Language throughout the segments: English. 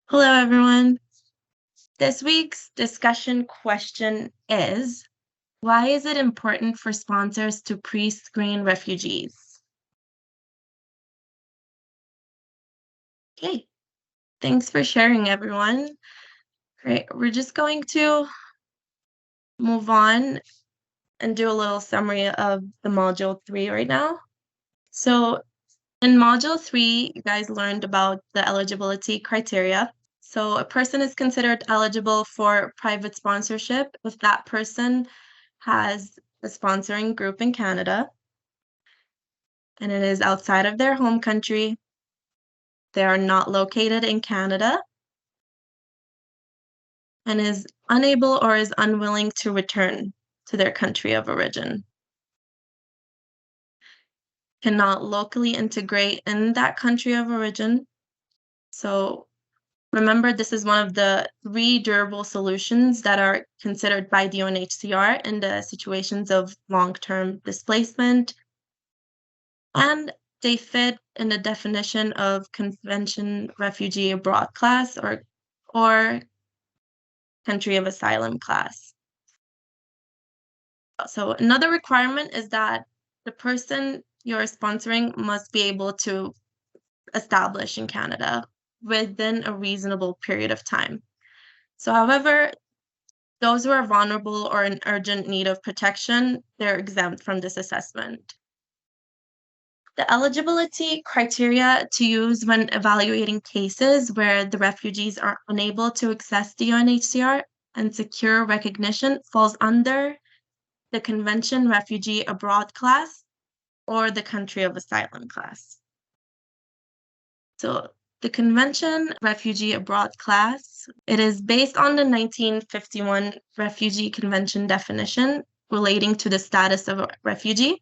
Hello, everyone. This week's discussion question is, why is it important for sponsors to pre-screen refugees? Okay, thanks for sharing, everyone. Great, we're just going to move on and do a little summary of the Module 3 right now. So in Module 3, you guys learned about the eligibility criteria. So a person is considered eligible for private sponsorship if that person has a sponsoring group in Canada and it is outside of their home country. They are not located in Canada and is unable or is unwilling to return to their country of origin. Cannot locally integrate in that country of origin. So remember, this is one of the 3 durable solutions that are considered by the UNHCR in the situations of long-term displacement, and they fit in the definition of Convention Refugee Abroad class or country of asylum class. So another requirement is that the person you're sponsoring must be able to establish in Canada within a reasonable period of time. So however, those who are vulnerable or in urgent need of protection, they're exempt from this assessment. The eligibility criteria to use when evaluating cases where the refugees are unable to access the UNHCR and secure recognition falls under the Convention Refugee Abroad class or the country of asylum class. So the Convention Refugee Abroad class, it is based on the 1951 Refugee Convention definition relating to the status of a refugee.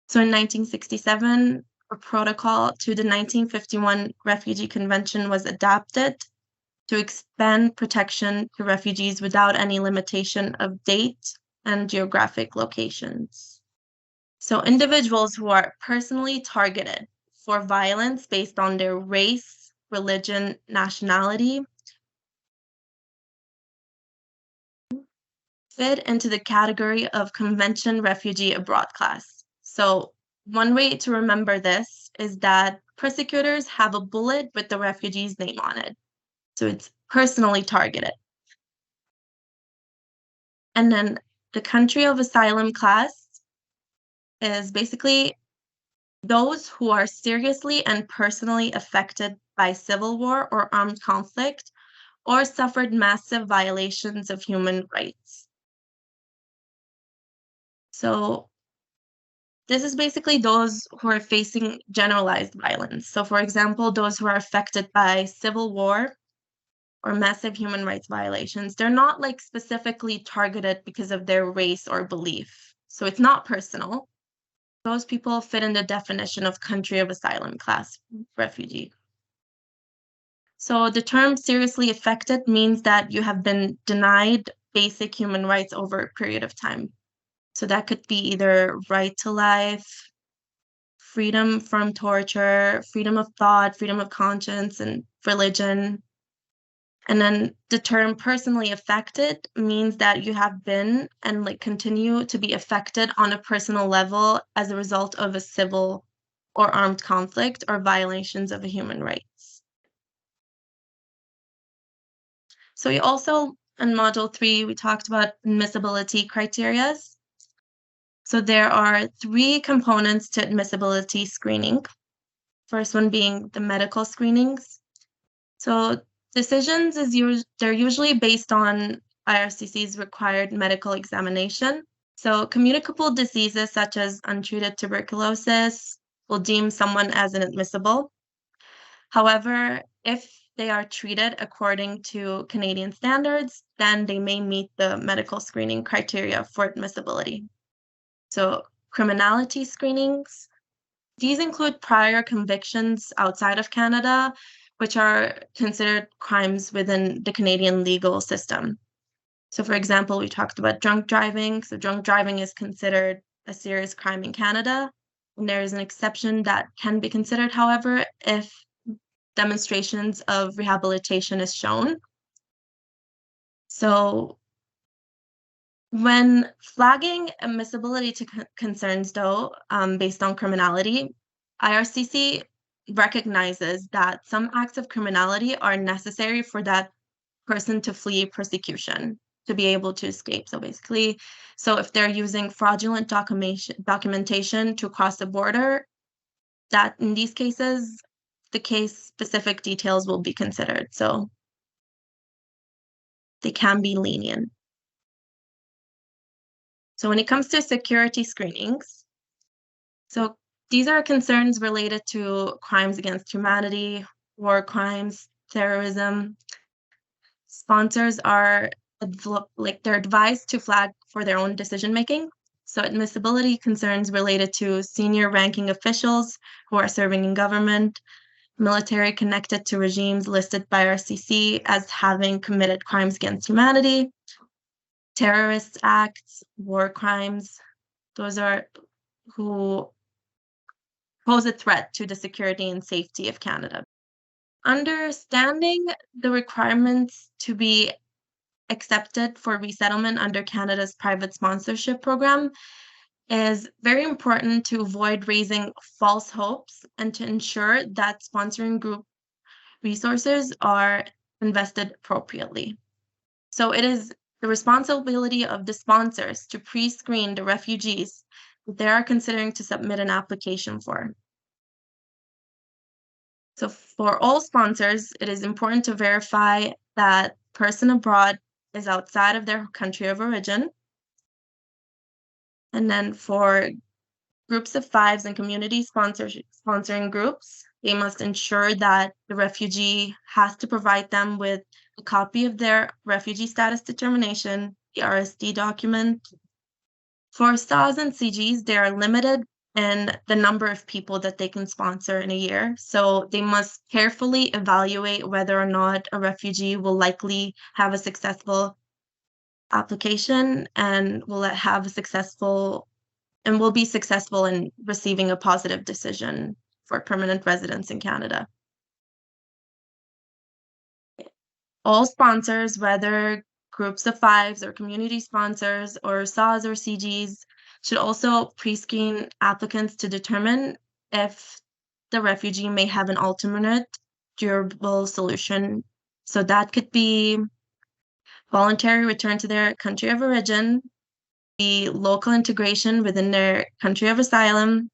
So in 1967, a protocol to the 1951 Refugee Convention was adapted to expand protection to refugees without any limitation of date and geographic locations. So individuals who are personally targeted for violence based on their race, religion, nationality fit into the category of Convention Refugee Abroad class. So one way to remember this is that persecutors have a bullet with the refugee's name on it. So it's personally targeted. And then the country of asylum class is basically those who are seriously and personally affected by civil war or armed conflict or suffered massive violations of human rights. So this is basically those who are facing generalized violence. So for example, those who are affected by civil war or massive human rights violations, they're not like specifically targeted because of their race or belief. So it's not personal. Those people fit in the definition of country of asylum class refugee. So the term seriously affected means that you have been denied basic human rights over a period of time. So that could be either right to life, freedom from torture, freedom of thought, freedom of conscience, and religion. And then the term personally affected means that you have been and like continue to be affected on a personal level as a result of a civil or armed conflict or violations of human rights. So we also, in Module 3, we talked about admissibility criteria. So there are 3 components to admissibility screening. First one being the medical screenings. So decisions they're usually based on IRCC's required medical examination. So communicable diseases such as untreated tuberculosis will deem someone as inadmissible. However, if they are treated according to Canadian standards, then they may meet the medical screening criteria for admissibility. So criminality screenings, these include prior convictions outside of Canada, which are considered crimes within the Canadian legal system. So for example, we talked about drunk driving. So drunk driving is considered a serious crime in Canada. And there is an exception that can be considered, however, if demonstrations of rehabilitation is shown. So when flagging admissibility to concerns, though, based on criminality, IRCC recognizes that some acts of criminality are necessary for that person to flee persecution, to be able to escape. So basically, if they're using fraudulent documentation to cross the border, that in these cases, the case-specific details will be considered. So they can be lenient. So when it comes to security screenings, so these are concerns related to crimes against humanity, war crimes, terrorism. Sponsors are they're advised to flag for their own decision making. So admissibility concerns related to senior ranking officials who are serving in government, military connected to regimes listed by IRCC as having committed crimes against humanity, terrorist acts, war crimes. Those are who pose a threat to the security and safety of Canada. Understanding the requirements to be accepted for resettlement under Canada's private sponsorship program is very important to avoid raising false hopes and to ensure that sponsoring group resources are invested appropriately. So it is the responsibility of the sponsors to pre-screen the refugees that they are considering to submit an application for. So for all sponsors, it is important to verify that person abroad is outside of their country of origin. And then for groups of fives and community sponsoring groups, they must ensure that the refugee has to provide them with a copy of their refugee status determination, the RSD document. For SAWs and CGs, they are limited in the number of people that they can sponsor in a year. So they must carefully evaluate whether or not a refugee will likely have a successful application and will be successful in receiving a positive decision for permanent residence in Canada. All sponsors, whether groups of fives or community sponsors or SAWs or CGs, should also pre-screen applicants to determine if the refugee may have an alternate durable solution. So that could be voluntary return to their country of origin, the local integration within their country of asylum,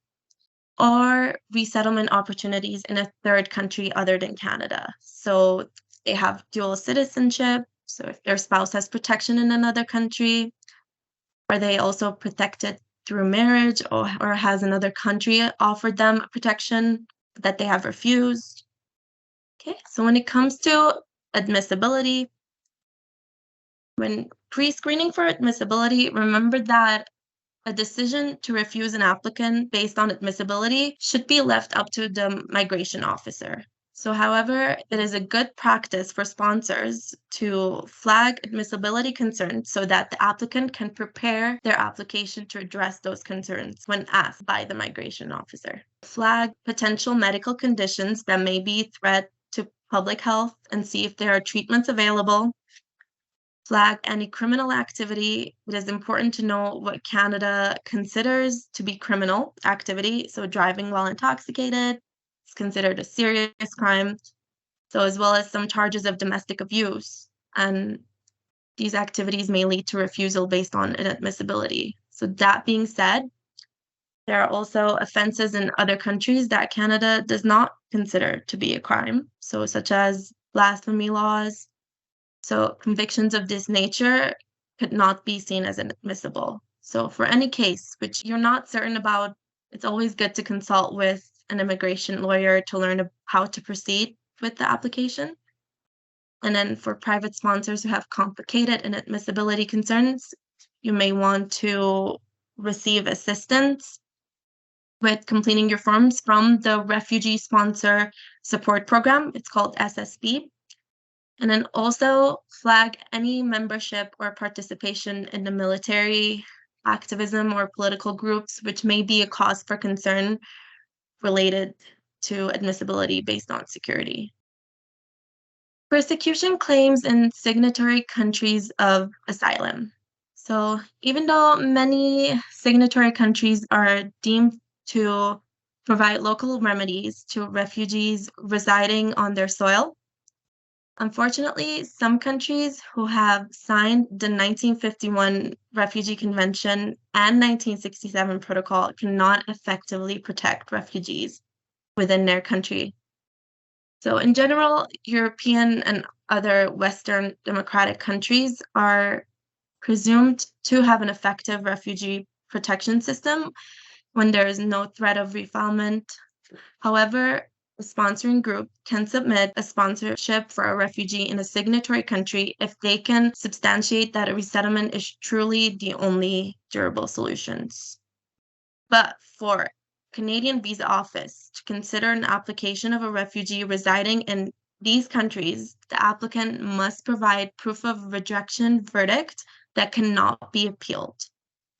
or resettlement opportunities in a third country other than Canada. So they have dual citizenship. So if their spouse has protection in another country, are they also protected through marriage or has another country offered them protection that they have refused? Okay, so when it comes to admissibility, when pre-screening for admissibility, remember that a decision to refuse an applicant based on admissibility should be left up to the migration officer. So, however, it is a good practice for sponsors to flag admissibility concerns so that the applicant can prepare their application to address those concerns when asked by the migration officer. Flag potential medical conditions that may be a threat to public health and see if there are treatments available. Flag any criminal activity. It is important to know what Canada considers to be criminal activity. So driving while intoxicated is considered a serious crime. So as well as some charges of domestic abuse. And these activities may lead to refusal based on inadmissibility. So that being said, there are also offenses in other countries that Canada does not consider to be a crime. So such as blasphemy laws. So convictions of this nature could not be seen as inadmissible. So for any case which you're not certain about, it's always good to consult with an immigration lawyer to learn how to proceed with the application. And then for private sponsors who have complicated inadmissibility concerns, you may want to receive assistance with completing your forms from the Refugee Sponsor Support Program. It's called SSP. And then also flag any membership or participation in the military, activism, or political groups, which may be a cause for concern related to admissibility based on security. Persecution claims in signatory countries of asylum. So even though many signatory countries are deemed to provide local remedies to refugees residing on their soil, unfortunately, some countries who have signed the 1951 Refugee Convention and 1967 Protocol cannot effectively protect refugees within their country. So in general, European and other Western democratic countries are presumed to have an effective refugee protection system when there is no threat of refoulement. However, a sponsoring group can submit a sponsorship for a refugee in a signatory country if they can substantiate that a resettlement is truly the only durable solutions. But for Canadian Visa Office to consider an application of a refugee residing in these countries, the applicant must provide proof of rejection verdict that cannot be appealed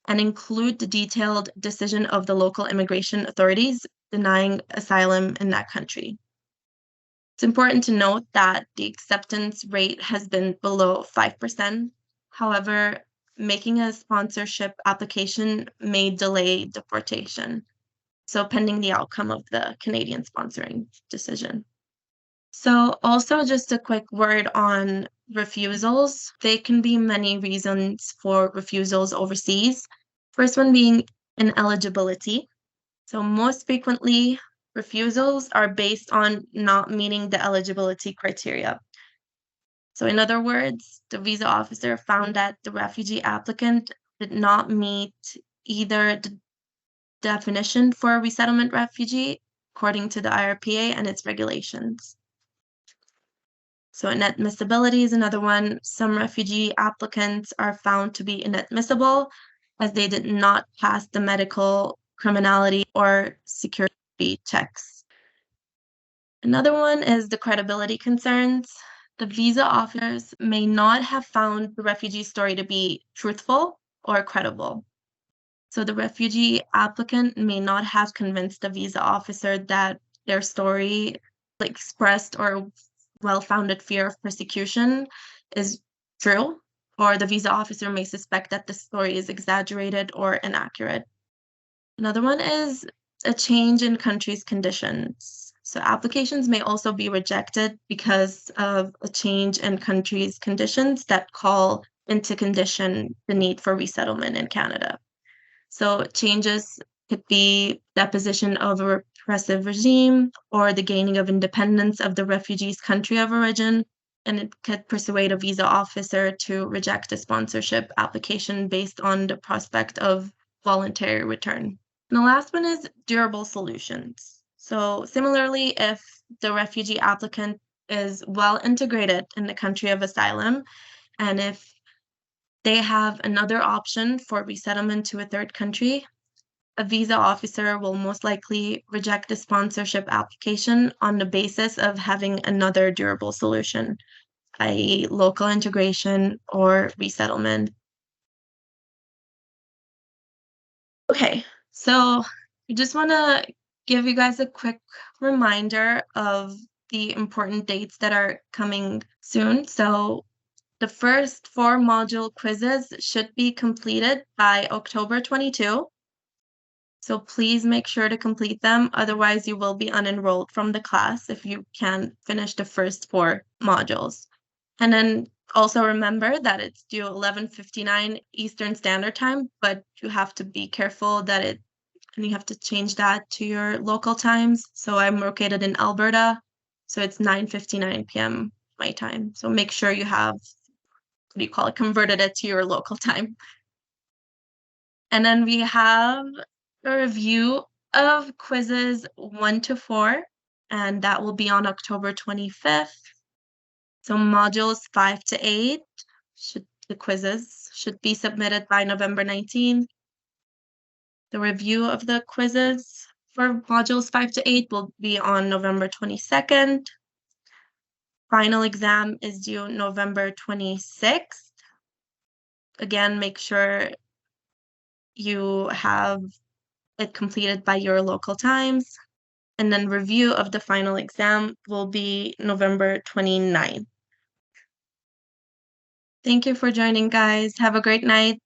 and include the detailed decision of the local immigration authorities denying asylum in that country. It's important to note that the acceptance rate has been below 5%. However, making a sponsorship application may delay deportation, so pending the outcome of the Canadian sponsoring decision. So also just a quick word on refusals. There can be many reasons for refusals overseas. First one being ineligibility. So most frequently, refusals are based on not meeting the eligibility criteria. So in other words, the visa officer found that the refugee applicant did not meet either the definition for a resettlement refugee according to the IRPA and its regulations. So inadmissibility is another one. Some refugee applicants are found to be inadmissible as they did not pass the medical, criminality, or security checks. Another one is the credibility concerns. The visa officers may not have found the refugee story to be truthful or credible. So the refugee applicant may not have convinced the visa officer that their story expressed or well-founded fear of persecution is true, or the visa officer may suspect that the story is exaggerated or inaccurate. Another one is a change in country's conditions. So applications may also be rejected because of a change in country's conditions that call into condition the need for resettlement in Canada. So changes could be deposition of a repressive regime or the gaining of independence of the refugee's country of origin, and it could persuade a visa officer to reject a sponsorship application based on the prospect of voluntary return. And the last one is durable solutions. So similarly, if the refugee applicant is well integrated in the country of asylum, and if they have another option for resettlement to a third country, a visa officer will most likely reject the sponsorship application on the basis of having another durable solution, i.e. local integration or resettlement. Okay, so I just want to give you guys a quick reminder of the important dates that are coming soon. So the first 4 module quizzes should be completed by October 22. So please make sure to complete them. Otherwise, you will be unenrolled from the class if you can't finish the first 4 modules. And then also remember that it's due 11:59 Eastern Standard Time, but you have to be careful that and you have to change that to your local times. So I'm located in Alberta, so it's 9:59 p.m. my time. So make sure you have, converted it to your local time. And then we have a review of quizzes 1 to 4, and that will be on October 25th. So modules 5 to 8, the quizzes should be submitted by November 19th. The review of the quizzes for modules 5 to 8 will be on November 22nd. Final exam is due November 26th. Again, make sure you have it completed by your local times. and then review of the final exam will be November 29. Thank you for joining, guys. Have a great night.